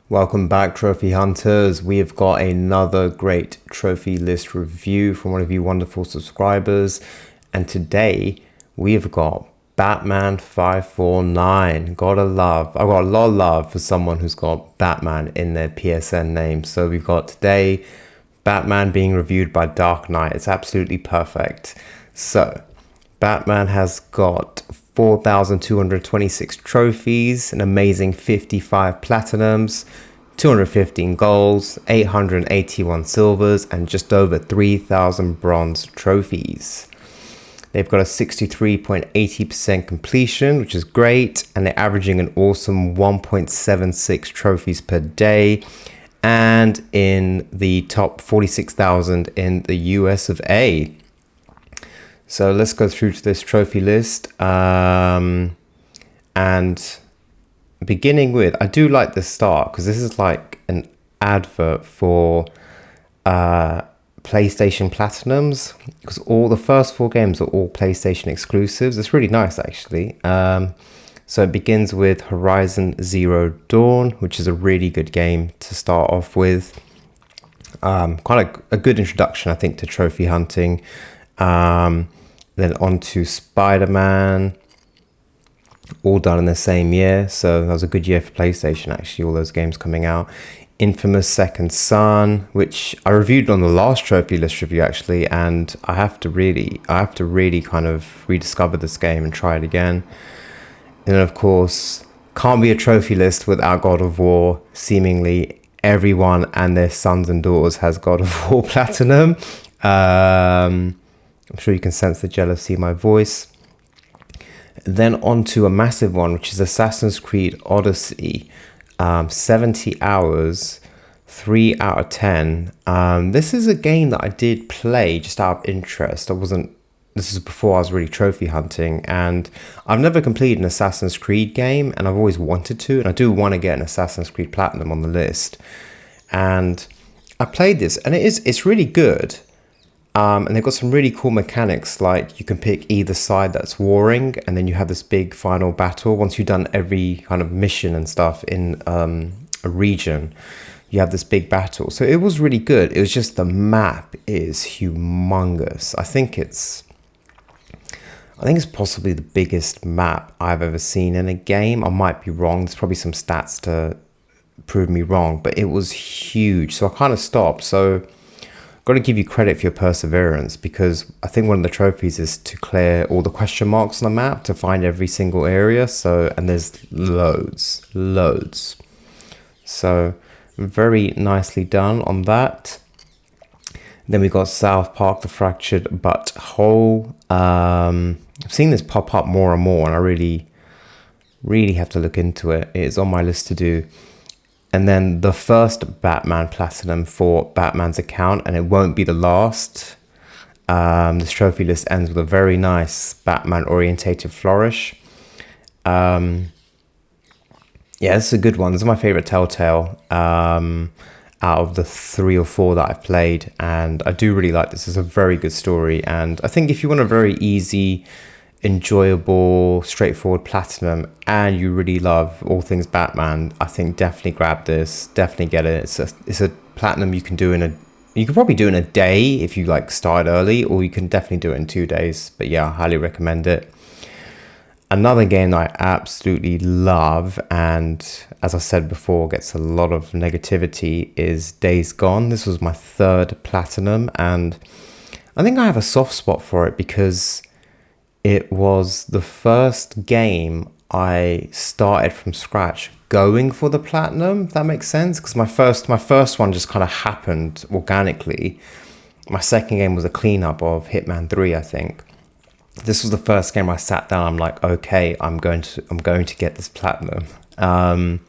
Welcome back, Trophy Hunters. We have got another great trophy list review from one of you wonderful subscribers. And today we have got Batman 549. Gotta love. I've got a lot of love for someone who's got Batman in their PSN name. So we've got today Batman being reviewed by Dark Knight. It's absolutely perfect. So Batman has got 4,226 trophies, an amazing 55 platinums, 215 golds, 881 silvers, and just over 3,000 bronze trophies. They've got a 63.80% completion, which is great, and they're averaging an awesome 1.76 trophies per day, and in the top 46,000 in the US of A. So let's go through to this trophy list, and beginning with, I do like the start because this is like an advert for PlayStation Platinums, because all the first 4 games are all PlayStation exclusives. It's really nice actually. So it begins with Horizon Zero Dawn, which is a really good game to start off with. Quite a good introduction, I think, to trophy hunting. Then on to SpiderMan, all done in the same year. So that was a good year for PlayStation, actually, all those games coming out. Infamous Second Son, which I reviewed on the last trophy list review, actually, and I have to really kind of rediscover this game and try it again. And then, of course, can't be a trophy list without God of War. Seemingly everyone and their sons and daughters has God of War Platinum. I'm sure you can sense the jealousy in my voice. Then on to a massive one, which is Assassin's Creed Odyssey. 70 hours, 3 out of 10. This is a game that I did play just out of interest. This is before I was really trophy hunting, and I've never completed an Assassin's Creed game, and I've always wanted to, and I do want to get an Assassin's Creed Platinum on the list. And I played this, and it's really good. And they've got some really cool mechanics, like you can pick either side that's warring, and then you have this big final battle. Once you've done every kind of mission and stuff in a region, you have this big battle. So it was really good. It was just the map is humongous. I think it's possibly the biggest map I've ever seen in a game. I might be wrong. There's probably some stats to prove me wrong, but it was huge. So I kind of stopped. So got to give you credit for your perseverance, because I think one of the trophies is to clear all the question marks on the map to find every single area. So, and there's loads. So very nicely done on that. Then we got South Park: The Fractured But Whole. I've seen this pop up more and more, and I really have to look into it. It is on my list to do. And then the first Batman Platinum for Batman's account, and it won't be the last. This trophy list ends with a very nice Batman-orientated flourish. Yeah, this is a good one. This is my favorite Telltale out of the 3 or 4 that I've played, and I do really like this. It's a very good story, and I think if you want a very easy, enjoyable, straightforward platinum, and you really love all things Batman, I think definitely grab this. Definitely get it. It's a platinum you can do you can probably do in a day if you like start early, or you can definitely do it in 2 days. But yeah, I highly recommend it. Another game that I absolutely love, and as I said before, gets a lot of negativity, is Days Gone. This was my 3rd platinum, and I think I have a soft spot for it because it was the first game I started from scratch going for the platinum, if that makes sense. Because my first one just kind of happened organically. My second game was a cleanup of Hitman 3, I think. This was the first game I sat down. I'm like, okay, I'm going to get this platinum. But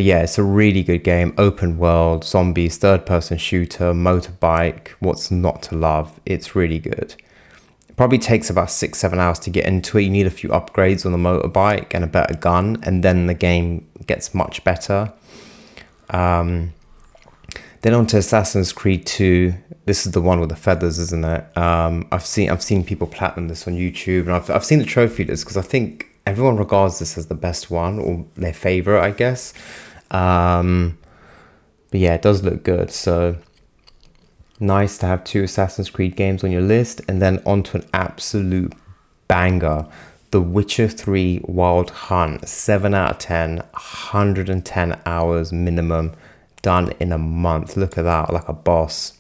yeah, it's a really good game. Open world, zombies, 3rd-person shooter, motorbike. What's not to love? It's really good. Probably takes about 6-7 hours to get into it. You need a few upgrades on the motorbike and a better gun, and then the game gets much better. Then on to Assassin's Creed 2. This is the one with the feathers, isn't it? I've seen people platinum this on YouTube, and I've seen the trophy list because I think everyone regards this as the best one, or their favorite, I guess. But yeah, it does look good. So nice to have 2 Assassin's Creed games on your list. And then onto an absolute banger. The Witcher 3 Wild Hunt. 7 out of 10. 110 hours minimum. Done in a month. Look at that, like a boss.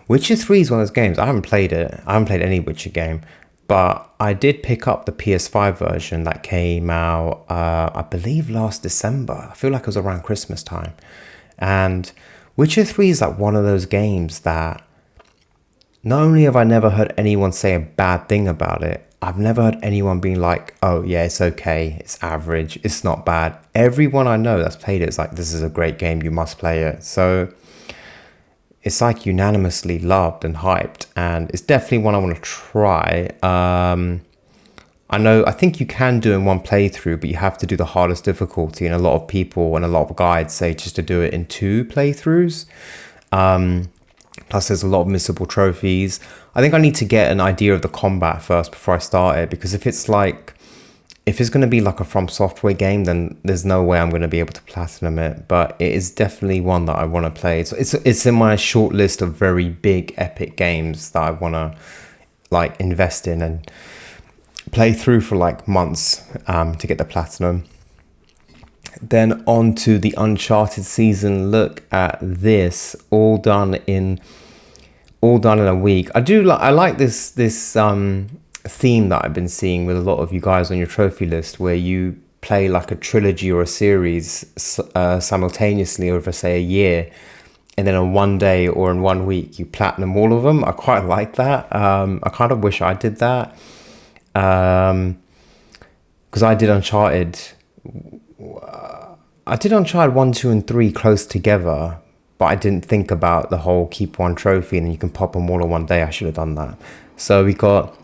Witcher 3 is one of those games. I haven't played it. I haven't played any Witcher game. But I did pick up the PS5 version that came out, I believe, last December. I feel like it was around Christmas time. And Witcher 3 is like one of those games that not only have I never heard anyone say a bad thing about it, I've never heard anyone being like, oh yeah, it's okay, it's average, it's not bad. Everyone I know that's played it is like, this is a great game, you must play it. So it's like unanimously loved and hyped, and it's definitely one I want to try. I think you can do in one playthrough, but you have to do the hardest difficulty, and a lot of people and a lot of guides say just to do it in 2 playthroughs. Plus there's a lot of missable trophies. I think I need to get an idea of the combat first before I start it, because if it's going to be like a From Software game, then there's no way I'm going to be able to platinum it. But it is definitely one that I want to play. So it's in my short list of very big epic games that I want to like invest in and play through for like months to get the platinum. Then on to the Uncharted season. Look at this, all done in a week. I like this theme that I've been seeing with a lot of you guys on your trophy list, where you play like a trilogy or a series simultaneously over, say, a year, and then on one day or in 1 week you platinum all of them. I quite like that. I kind of wish I did that, because I did Uncharted 1, 2 and 3 close together, but I didn't think about the whole keep one trophy and you can pop them all in one day. I should have done that. So we got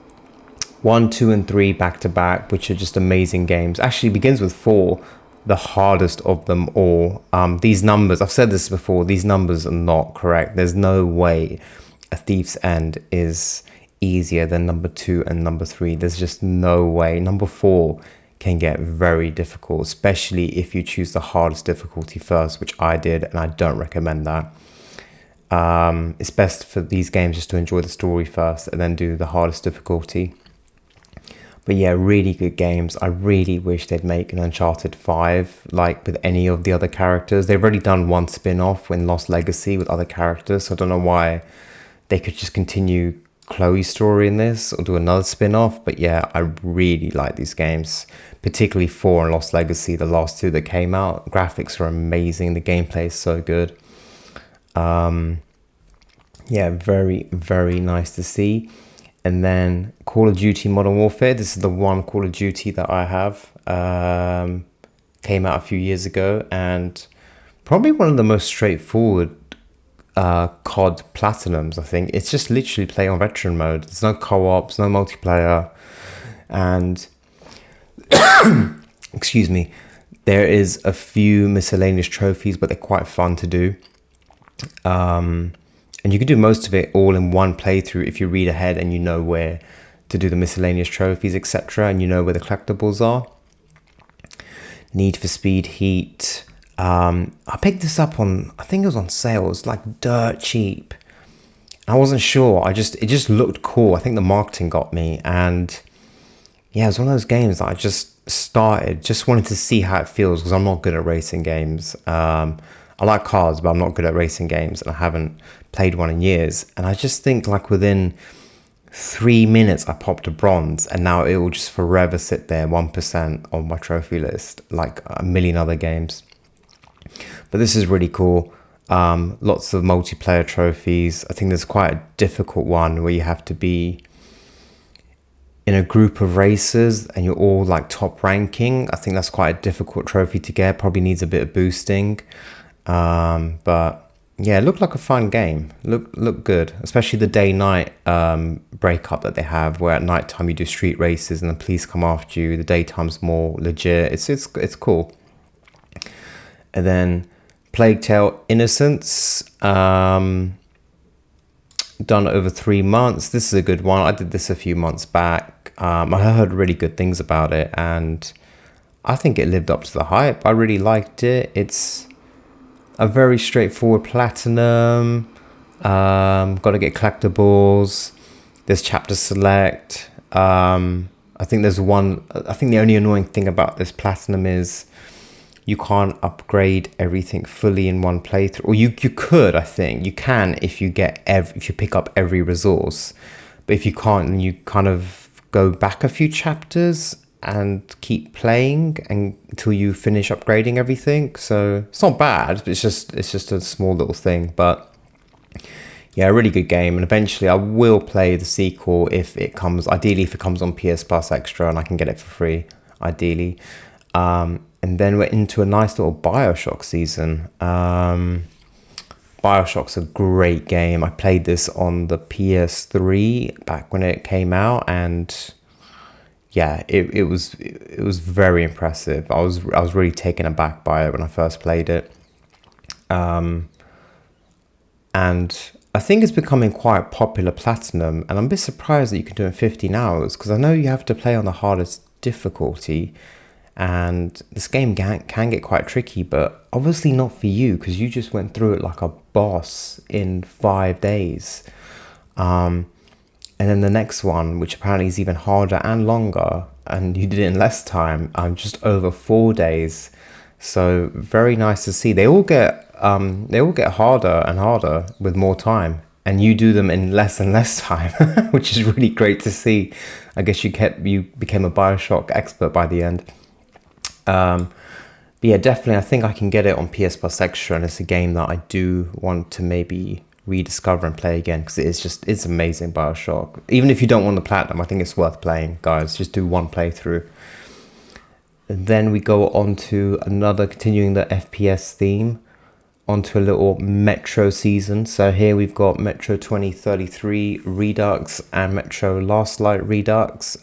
1, 2 and 3 back to back, which are just amazing games. Actually begins with 4, the hardest of them all. These numbers, I've said this before, these numbers are not correct. There's no way A Thief's End is easier than number 2 and number 3. There's just no way. Number 4 can get very difficult, especially if you choose the hardest difficulty first, which I did, and I don't recommend that. It's best for these games just to enjoy the story first and then do the hardest difficulty. But yeah, really good games. I really wish they'd make an Uncharted 5 like with any of the other characters. They've already done one spin-off in Lost Legacy with other characters, so I don't know why they could just continue Chloe's story in this or do another spin-off. But yeah, I really like these games, particularly 4 and Lost Legacy, the last 2 that came out. Graphics are amazing, the gameplay is so good. Yeah, very, very nice to see. And then Call of Duty Modern Warfare. This is the one Call of Duty that I have. Came out a few years ago, and probably one of the most straightforward COD platinums, I think. It's just literally play on veteran mode. There's no co-ops, no multiplayer. And excuse me, there is a few miscellaneous trophies, but they're quite fun to do. And you can do most of it all in one playthrough if you read ahead and you know where to do the miscellaneous trophies, etc., and you know where the collectibles are. Need for Speed Heat. I picked this up on, I think it was on sale. It was like dirt cheap. I wasn't sure. It just looked cool. I think the marketing got me, and yeah, it was one of those games that I just started, just wanted to see how it feels, because I'm not good at racing games. I like cars, but I'm not good at racing games, and I haven't played one in years. And I just think like within 3 minutes, I popped a bronze, and now it will just forever sit there 1% on my trophy list, like a million other games. But this is really cool. Lots of multiplayer trophies. I think there's quite a difficult one where you have to be in a group of racers and you're all like top ranking. I think that's quite a difficult trophy to get. Probably needs a bit of boosting. But yeah, it looked like a fun game. Look good, especially the day-night breakup that they have, where at night time you do street races and the police come after you. The daytime's more legit. It's cool. And then Plague Tale Innocence, done over 3 months. This is a good one. I did this a few months back. I heard really good things about it, and I think it lived up to the hype. I really liked it. It's a very straightforward platinum. Got to get collectibles. There's chapter select. I think there's one. I think the only annoying thing about this platinum is you can't upgrade everything fully in one playthrough. Or you could. I think you can if you get if you pick up every resource. But if you can't, then you kind of go back a few chapters and keep playing until you finish upgrading everything. So it's not bad, but it's just a small little thing. But yeah, a really good game. And eventually I will play the sequel if it comes, ideally if it comes on PS Plus Extra and I can get it for free, ideally. And then we're into a nice little Bioshock season. Bioshock's a great game. I played this on the PS3 back when it came out, and yeah, it was very impressive. I was really taken aback by it when I first played it. And I think it's becoming quite popular platinum, and I'm a bit surprised that you can do it in 15 hours, because I know you have to play on the hardest difficulty, and this game can get quite tricky, but obviously not for you, because you just went through it like a boss in 5 days. And then the next one, which apparently is even harder and longer, and you did it in less time, just over 4 days. So very nice to see. They all get harder and harder with more time, and you do them in less and less time, which is really great to see. I guess you became a Bioshock expert by the end. But yeah, definitely, I think I can get it on PS Plus Extra, and it's a game that I do want to maybe rediscover and play again, because it's amazing, Bioshock. Even if you don't want the platinum, I think it's worth playing, guys. Just do one playthrough. And then we go on to continuing the FPS theme, onto a little Metro season. So here we've got Metro 2033 Redux and Metro Last Light Redux.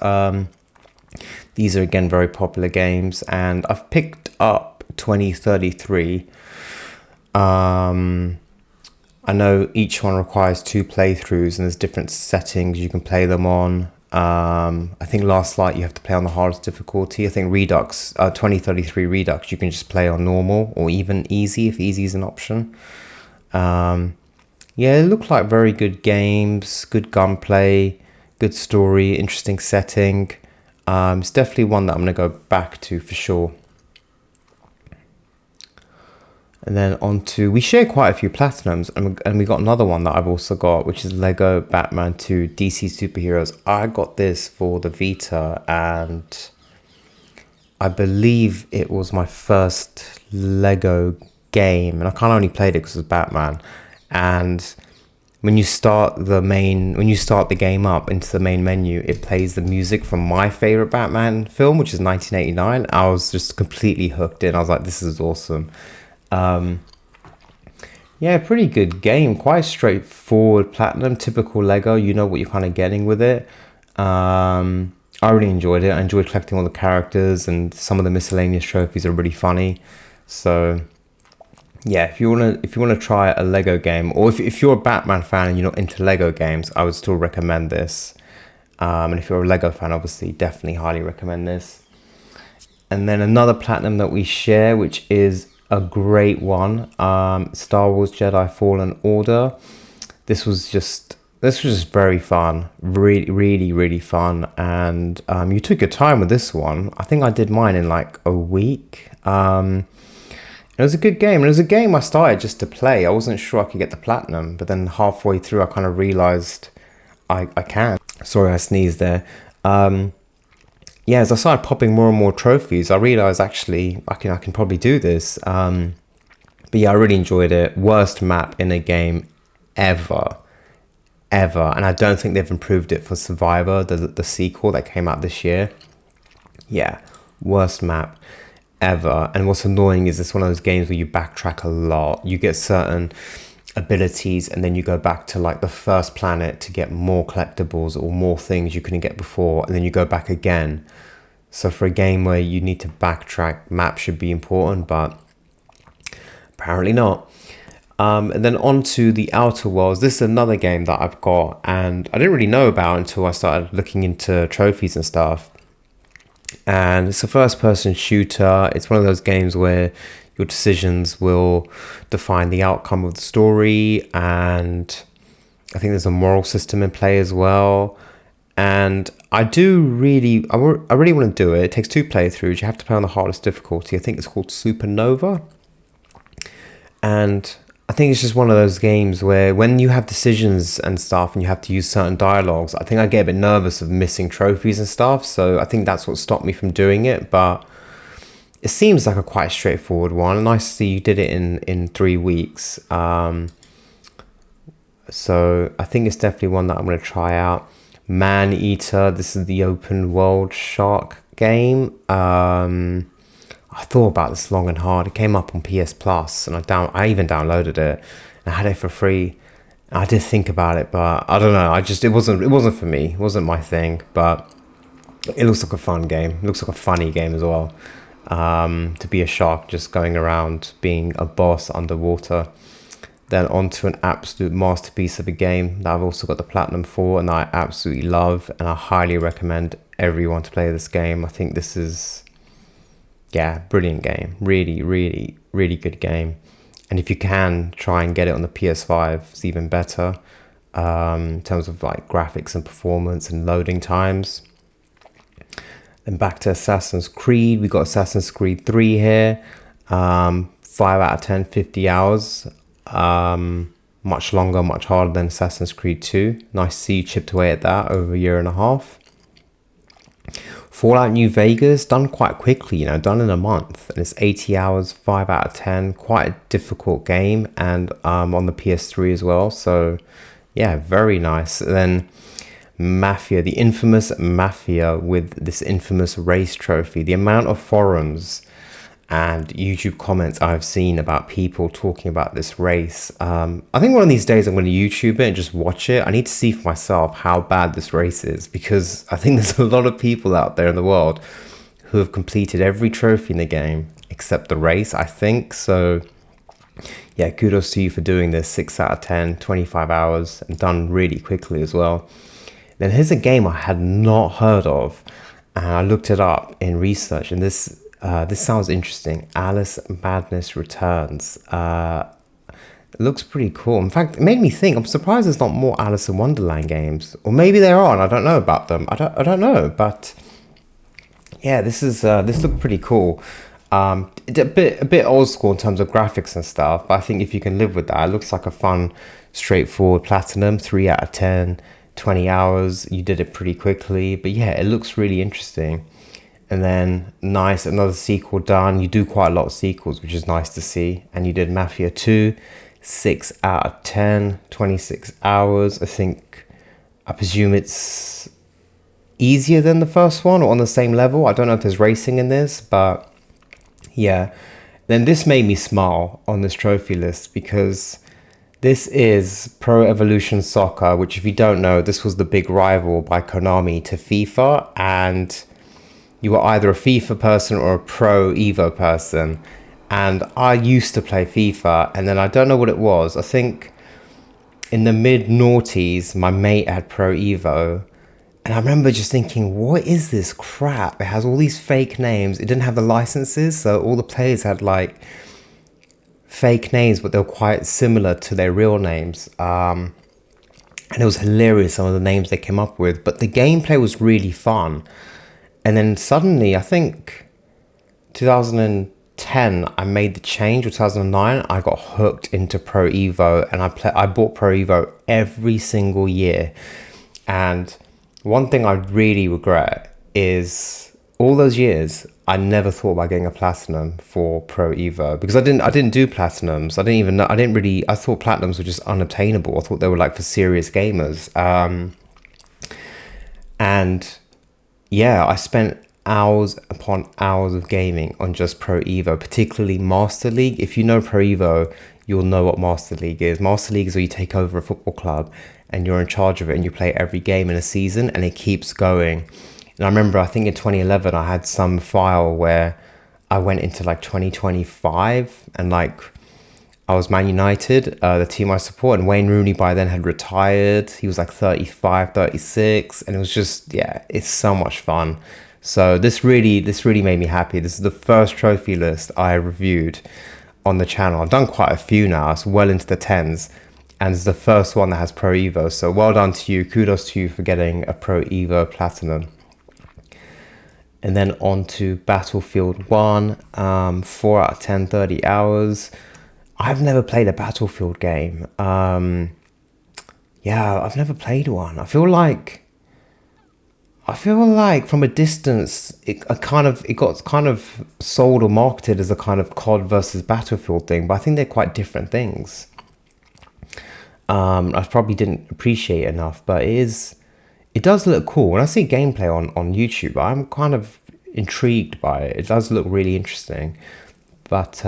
These are again very popular games, and I've picked up 2033. I know each one requires 2 playthroughs, and there's different settings you can play them on. I think Last Light you have to play on the hardest difficulty. I think Redux, 2033 Redux, you can just play on normal or even easy, if easy is an option. Yeah, it looked like very good games, good gunplay, good story, interesting setting. It's definitely one that I'm going to go back to for sure. And then we share quite a few platinums, and we got another one that I've also got, which is Lego Batman 2 DC Superheroes. I got this for the Vita, and I believe it was my first Lego game, and I kind of only played it because it was Batman. And when you start the game up into the main menu, it plays the music from my favorite Batman film, which is 1989. I was just completely hooked in. I was like, this is awesome. Yeah, pretty good game, quite straightforward platinum, typical Lego. You know what you're kind of getting with it. I really enjoyed it. I enjoyed collecting all the characters, and some of the miscellaneous trophies are really funny. So yeah, if you wanna try a Lego game, or if you're a Batman fan and you're not into Lego games, I would still recommend this. And if you're a Lego fan, obviously definitely highly recommend this. And then another platinum that we share, which is a great one, Star Wars Jedi Fallen Order. This was just very fun, really fun, and you took your time with this one. I think I did mine in like a week. It was a good game, and it was a game I started just to play. I wasn't sure I could get the platinum, but then halfway through I kind of realized I can. Sorry, I sneezed there. Yeah, as I started popping more and more trophies, I realized actually I can probably do this. But yeah, I really enjoyed it. Worst map in a game ever, and I don't think they've improved it for Survivor, the sequel that came out this year. Yeah, worst map ever. And what's annoying is it's one of those games where you backtrack a lot. You get certain abilities, and then you go back to like the first planet to get more collectibles or more things you couldn't get before, and then you go back again. So for a game where you need to backtrack, maps should be important, but apparently not. And then on to the Outer Worlds. This is another game that I've got, and I didn't really know about until I started looking into trophies and stuff. And it's a first-person shooter. It's one of those games where your decisions will define the outcome of the story, and I think there's a moral system in play as well. And I really want to do it. It takes 2 playthroughs. You have to play on the hardest difficulty. I think it's called Supernova. And I think it's just one of those games where when you have decisions and stuff and you have to use certain dialogues, I think I get a bit nervous of missing trophies and stuff. So I think that's what stopped me from doing it. But it seems like a quite straightforward one. Nice to see you did it in 3 weeks. So I think it's definitely one that I'm going to try out. Man Eater, this is the open world shark game. I thought about this long and hard. It came up on PS Plus, and I even downloaded it. And I had it for free. I did think about it, but I don't know. It wasn't for me. It wasn't my thing. But it looks like a fun game. It looks like a funny game as well. To be a shark, just going around being a boss underwater. Then on to an absolute masterpiece of a game that I've also got the platinum for, and I absolutely love, and I highly recommend everyone to play this game. I think this is, brilliant game. Really, really, really good game. And if you can try and get it on the PS5, it's even better in terms of like graphics and performance and loading times. Then back to Assassin's Creed. We got Assassin's Creed 3 here. 5 out of 10, 50 hours. Much longer, much harder than Assassin's Creed 2. Nice to see you chipped away at that over a year and a half. Fallout New Vegas, done quite quickly, done in a month. And it's 80 hours, 5 out of 10. Quite a difficult game, and on the PS3 as well. So, yeah, very nice. And then Mafia, the infamous Mafia with this infamous race trophy. The amount of forums and YouTube comments I've seen about people talking about this race. I think one of these days I'm going to YouTube it and just watch it. I need to see for myself how bad this race is, because I think there's a lot of people out there in the world who have completed every trophy in the game except the race, I think. So yeah, kudos to you for doing this. 6 out of 10, 25 hours, and done really quickly as well. Then here's a game I had not heard of, and I looked it up in research, and this sounds interesting. Alice Madness Returns. It looks pretty cool. In fact, it made me think, I'm surprised there's not more Alice in Wonderland games. Or maybe there are, and I don't know about them. I don't know. But yeah, this looked pretty cool. A bit old school in terms of graphics and stuff, but I think if you can live with that, it looks like a fun, straightforward platinum. 3 out of 10, 20 hours. You did it pretty quickly. But yeah, it looks really interesting. And then, nice, another sequel done. You do quite a lot of sequels, which is nice to see. And you did Mafia 2, 6 out of 10, 26 hours. I presume it's easier than the first one, or on the same level. I don't know if there's racing in this, but yeah. Then this made me smile on this trophy list, because this is Pro Evolution Soccer, which, if you don't know, this was the big rival by Konami to FIFA, and you were either a FIFA person or a Pro Evo person. And I used to play FIFA, and then I don't know what it was. I think in the mid-noughties, my mate had Pro Evo. And I remember just thinking, what is this crap? It has all these fake names. It didn't have the licenses, so all the players had like fake names, but they were quite similar to their real names. And it was hilarious, some of the names they came up with. But the gameplay was really fun. And then suddenly, I think 2010, I made the change, or 2009, I got hooked into Pro Evo, and I bought Pro Evo every single year. And one thing I really regret is all those years, I never thought about getting a platinum for Pro Evo, because I didn't do platinums. I didn't even know, I thought platinums were just unobtainable. I thought they were like for serious gamers. And yeah, I spent hours upon hours of gaming on just Pro Evo, particularly Master League. If you know Pro Evo, you'll know what Master League is. Master League is where you take over a football club and you're in charge of it, and you play every game in a season, and it keeps going. And I remember, I think in 2011, I had some file where I went into like 2025, and like I was Man United, the team I support, and Wayne Rooney by then had retired. He was like 35, 36, and it was just, yeah, it's so much fun. So this really made me happy. This is the first trophy list I reviewed on the channel. I've done quite a few now. It's well into the tens, and it's the first one that has Pro Evo. So well done to you. Kudos to you for getting a Pro Evo Platinum. And then on to Battlefield 1, 4 out of 10, 30 hours. I've never played a Battlefield game. Yeah, I've never played one. I feel like from a distance, it got kind of sold or marketed as a kind of COD versus Battlefield thing, but I think they're quite different things. I probably didn't appreciate it enough, but it does look cool. When I see gameplay on YouTube, I'm kind of intrigued by it. It does look really interesting. But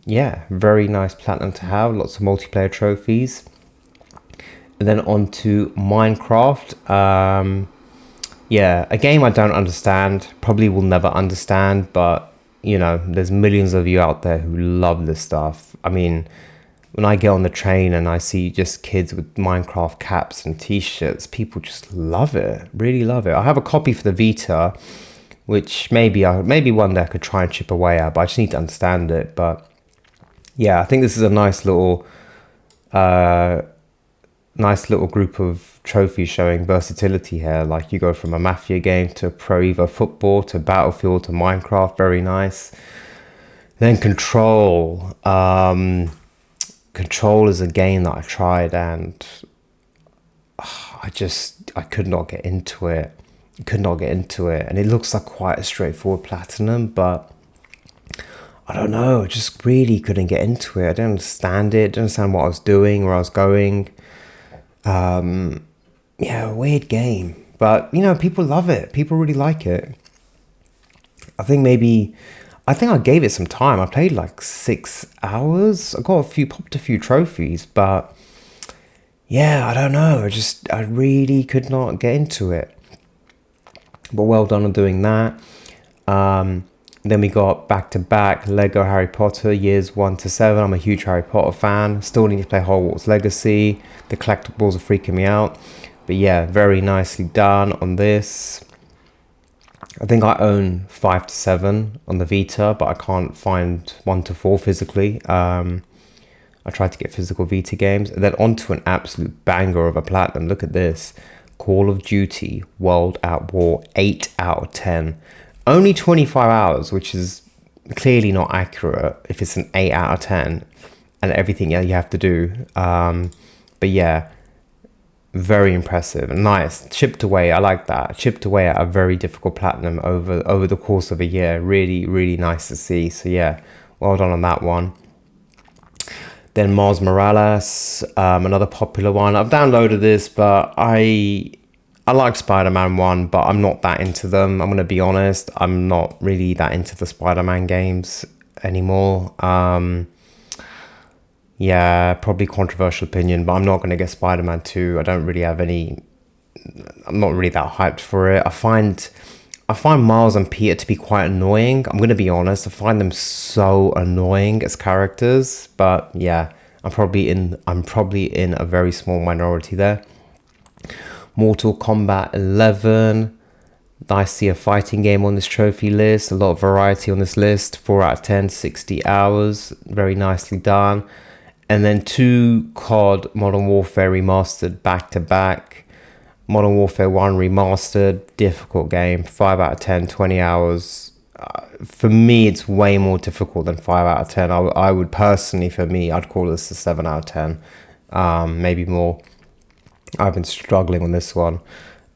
yeah, very nice platinum to have. Lots of multiplayer trophies. And then on to Minecraft. Yeah, a game I don't understand. Probably will never understand. But, you know, there's millions of you out there who love this stuff. I mean, when I get on the train and I see just kids with Minecraft caps and t-shirts, people just love it, really love it. I have a copy for the Vita, which maybe one day I could try and chip away at, but I just need to understand it. But yeah, I think this is a nice little group of trophies showing versatility here. Like you go from a Mafia game to Pro Evo Football to Battlefield to Minecraft, very nice. Then Control. Control is a game that I tried and I could not get into it. And it looks like quite a straightforward platinum, but I don't know, I just really couldn't get into it. I didn't understand it, didn't understand what I was doing, where I was going. Yeah, weird game, but you know, people love it. People really like it. I think I gave it some time. I played like 6 hours. I popped a few trophies, but yeah, I don't know. I really could not get into it. But well done on doing that. Then we got back-to-back Lego Harry Potter years 1 to 7. I'm a huge Harry Potter fan. Still need to play Hogwarts Legacy. The collectibles are freaking me out. But yeah, very nicely done on this. I think I own 5 to 7 on the Vita, but I can't find 1 to 4 physically. I tried to get physical Vita games. And then onto an absolute banger of a platinum. Look at this. Call of Duty World at War, 8 out of 10. Only 25 hours, which is clearly not accurate if it's an 8 out of 10 and everything you have to do. But yeah, very impressive and nice. Chipped away, I like that. Chipped away at a very difficult platinum over the course of a year. Really, really nice to see. So yeah, well done on that one. Then Miles Morales, another popular one. I've downloaded this, but I like Spider-Man 1, but I'm not that into them. I'm going to be honest. I'm not really that into the Spider-Man games anymore. Yeah, probably controversial opinion, but I'm not going to get Spider-Man 2. I don't really have any... I'm not really that hyped for it. I find Miles and Peter to be quite annoying. I'm going to be honest. I find them so annoying as characters. But yeah, I'm probably in a very small minority there. Mortal Kombat 11. Nice to see a fighting game on this trophy list. A lot of variety on this list. 4 out of 10, 60 hours. Very nicely done. And then 2 COD Modern Warfare remastered back to back. Modern Warfare 1 remastered, difficult game, 5 out of 10, 20 hours. For me, it's way more difficult than 5 out of 10. I would personally, for me, I'd call this a 7 out of 10, maybe more. I've been struggling on this one,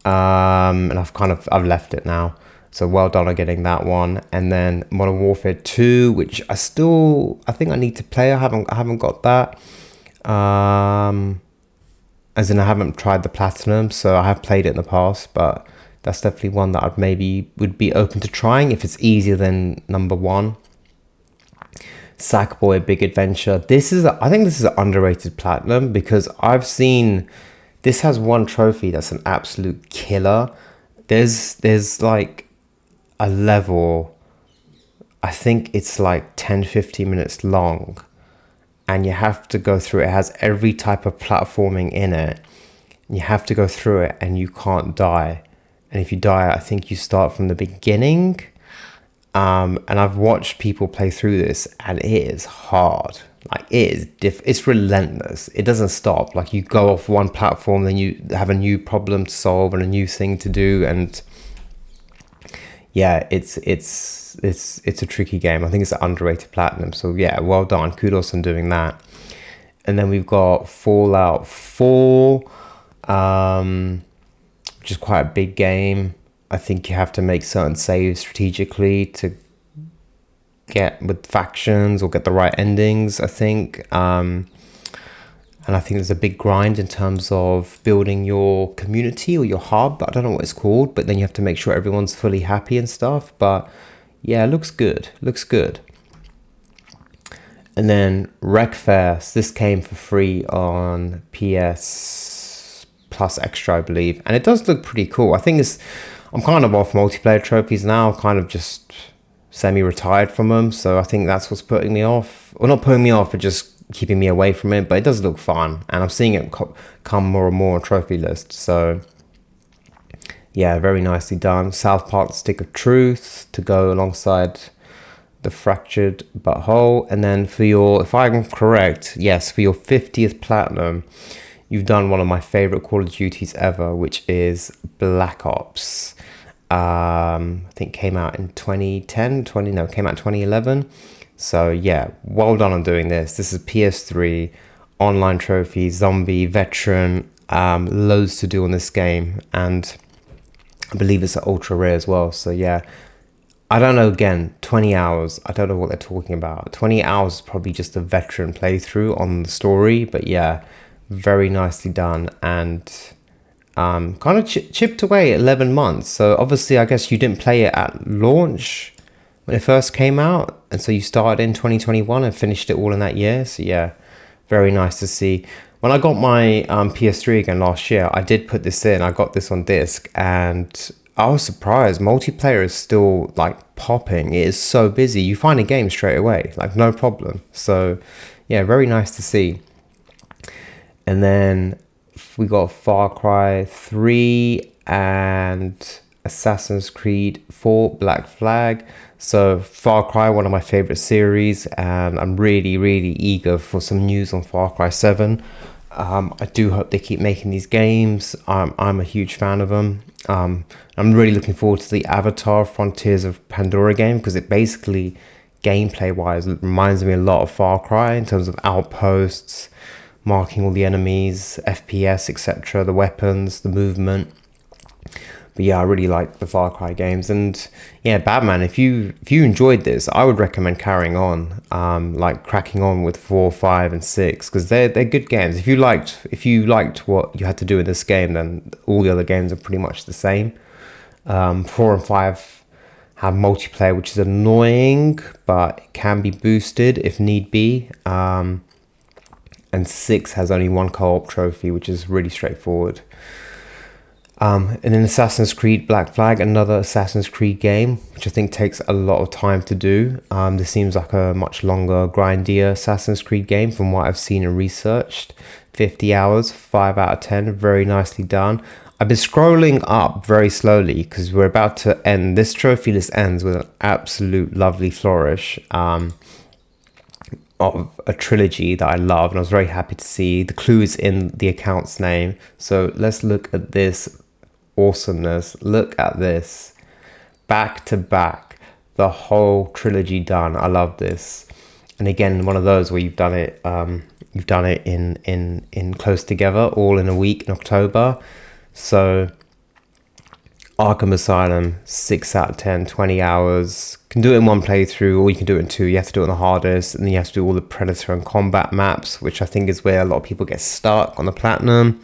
and I've left it now. So well done on getting that one. And then Modern Warfare 2, which I think I need to play. I haven't got that. As in I haven't tried the platinum, so I have played it in the past, but that's definitely one that would be open to trying if it's easier than number 1. Sackboy Big Adventure. I think this is an underrated platinum because I've seen this has one trophy that's an absolute killer. There's like a level, I think it's like 10-15 minutes long, and you have to go through it. It has every type of platforming in it. You have to go through it and you can't die. And if you die, I think you start from the beginning. And I've watched people play through this, and it is hard. Like, it's relentless. It doesn't stop. Like, you go off one platform, then you have a new problem to solve and a new thing to do, and yeah, it's a tricky game. I think it's an underrated platinum. So yeah, well done. Kudos on doing that. And then we've got Fallout 4, which is quite a big game. I think you have to make certain saves strategically to get with factions or get the right endings, I think. And I think there's a big grind in terms of building your community or your hub. I don't know what it's called, but then you have to make sure everyone's fully happy and stuff. But yeah, it looks good. Looks good. And then Wreckfest. This came for free on PS Plus Extra, I believe. And it does look pretty cool. I think I'm kind of off multiplayer trophies now. I'm kind of just semi-retired from them. So I think that's what's putting me off. Well, not putting me off, but just keeping me away from it. But it does look fun. And I'm seeing it come more and more on trophy lists. So yeah, very nicely done. South Park Stick of Truth to go alongside the Fractured But Whole. And then for your, if I'm correct, yes, for your 50th platinum, you've done one of my favorite Call of Duties ever, which is Black Ops. I think came out in 2010, came out in 2011. So yeah, well done on doing this. This is PS3, online trophy, zombie, veteran, loads to do on this game. And I believe it's an ultra rare as well. So yeah, I don't know, again, 20 hours. I don't know what they're talking about. 20 hours is probably just a veteran playthrough on the story. But yeah, very nicely done. And kind of chipped away 11 months. So obviously, I guess you didn't play it at launch when it first came out. And so you started in 2021 and finished it all in that year. So yeah, very nice to see. When I got my PS3 again last year, I did put this in. I got this on disc and I was surprised. Multiplayer is still like popping. It is so busy. You find a game straight away, like no problem. So yeah, very nice to see. And then we got Far Cry 3 and Assassin's Creed 4 Black Flag. So Far Cry, one of my favorite series, and I'm really, really eager for some news on Far Cry 7. I do hope they keep making these games. I'm a huge fan of them. I'm really looking forward to the Avatar Frontiers of Pandora game, because it basically, gameplay wise, reminds me a lot of Far Cry in terms of outposts, marking all the enemies, FPS, etc., the weapons, the movement. But yeah, I really like the Far Cry games. And yeah, Batman, if you enjoyed this, I would recommend carrying on, like cracking on with 4, 5 and 6, because they're good games. If you liked what you had to do in this game, then all the other games are pretty much the same. 4 and 5 have multiplayer, which is annoying, but it can be boosted if need be. And 6 has only one co-op trophy, which is really straightforward. And then Assassin's Creed Black Flag, another Assassin's Creed game, which I think takes a lot of time to do. This seems like a much longer, grindier Assassin's Creed game from what I've seen and researched. 50 hours, 5 out of 10, very nicely done. I've been scrolling up very slowly because we're about to end. This trophy list ends with an absolute lovely flourish of a trilogy that I love, and I was very happy to see. The clue is in the account's name. So let's look at this awesomeness. Look at this, back to back, the whole trilogy done. I love this. And again, one of those where you've done it in close together, all in a week in October. So Arkham Asylum, 6 out of 10, 20 hours. Can do it in one playthrough, or you can do it in 2. You have to do it on the hardest, and then you have to do all the Predator and combat maps, which I think is where a lot of people get stuck on the platinum.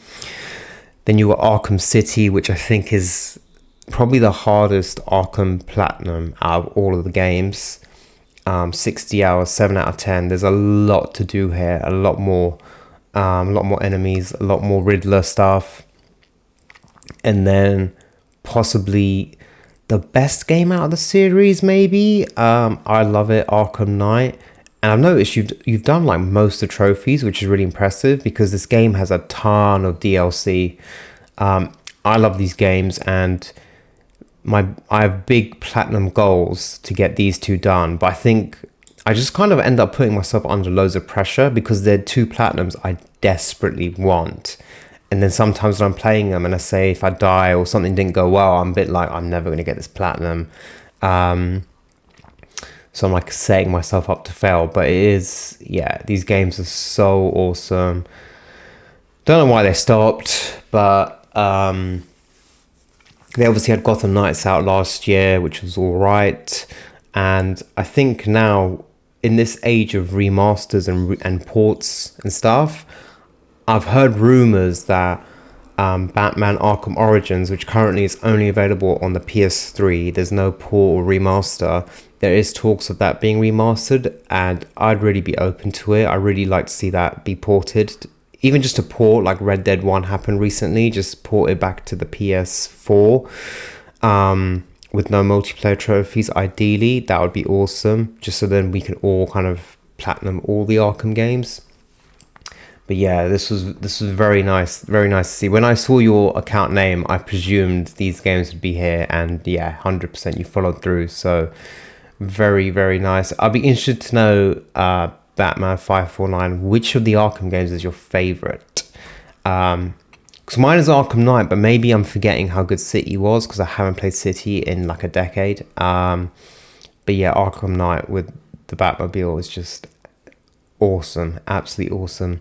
Then you got Arkham City, which I think is probably the hardest Arkham platinum out of all of the games. 60 hours, 7 out of 10. There's a lot to do here, a lot more enemies, a lot more Riddler stuff. And then possibly the best game out of the series, maybe. I love it, Arkham Knight. And I've noticed you've done like most of the trophies, which is really impressive because this game has a ton of DLC. I love these games, and I have big platinum goals to get these two done, but I think I just kind of end up putting myself under loads of pressure because they're two platinums I desperately want. And then sometimes when I'm playing them and I say if I die or something didn't go well, I'm a bit like, I'm never going to get this platinum. So I'm like setting myself up to fail. But it is, yeah, these games are so awesome. Don't know why they stopped, but they obviously had Gotham Knights out last year, which was all right. And I think now, in this age of remasters and ports and stuff, I've heard rumors that Batman Arkham Origins, which currently is only available on the PS3, there's no port or remaster. There is talks of that being remastered, and I'd really be open to it. I really like to see that be ported. Even just a port like Red Dead 1 happened recently, just ported back to the PS4 with no multiplayer trophies. Ideally, that would be awesome, just so then we can all kind of platinum all the Arkham games. But yeah, this was very nice to see. When I saw your account name, I presumed these games would be here, and yeah, 100% you followed through. So very, very nice. I'll be interested to know, Batman 549, which of the Arkham games is your favorite? Because mine is Arkham Knight, but maybe I'm forgetting how good City was because I haven't played City in like a decade. But yeah, Arkham Knight with the Batmobile is just awesome, absolutely awesome.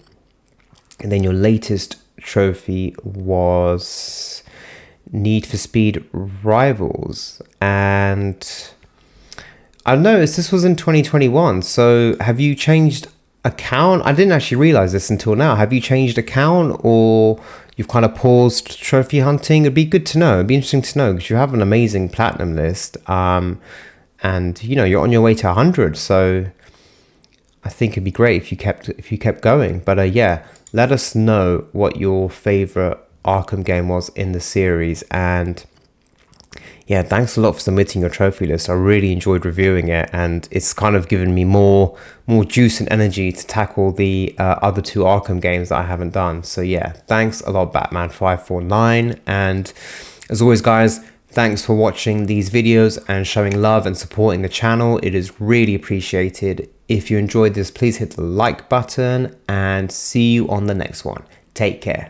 And then your latest trophy was Need for Speed Rivals. And I've noticed this was in 2021. So have you changed account? I didn't actually realize this until now. Have you changed account, or you've kind of paused trophy hunting? It'd be good to know. It'd be interesting to know because you have an amazing platinum list. And you know, you're on your way to 100. So I think it'd be great if you kept going. But yeah, let us know what your favorite Arkham game was in the series. And yeah, thanks a lot for submitting your trophy list. I really enjoyed reviewing it, and it's kind of given me more juice and energy to tackle the other two Arkham games that I haven't done. So yeah, thanks a lot, Batman 549. And as always, guys, thanks for watching these videos and showing love and supporting the channel. It is really appreciated. If you enjoyed this, please hit the like button, and see you on the next one. Take care.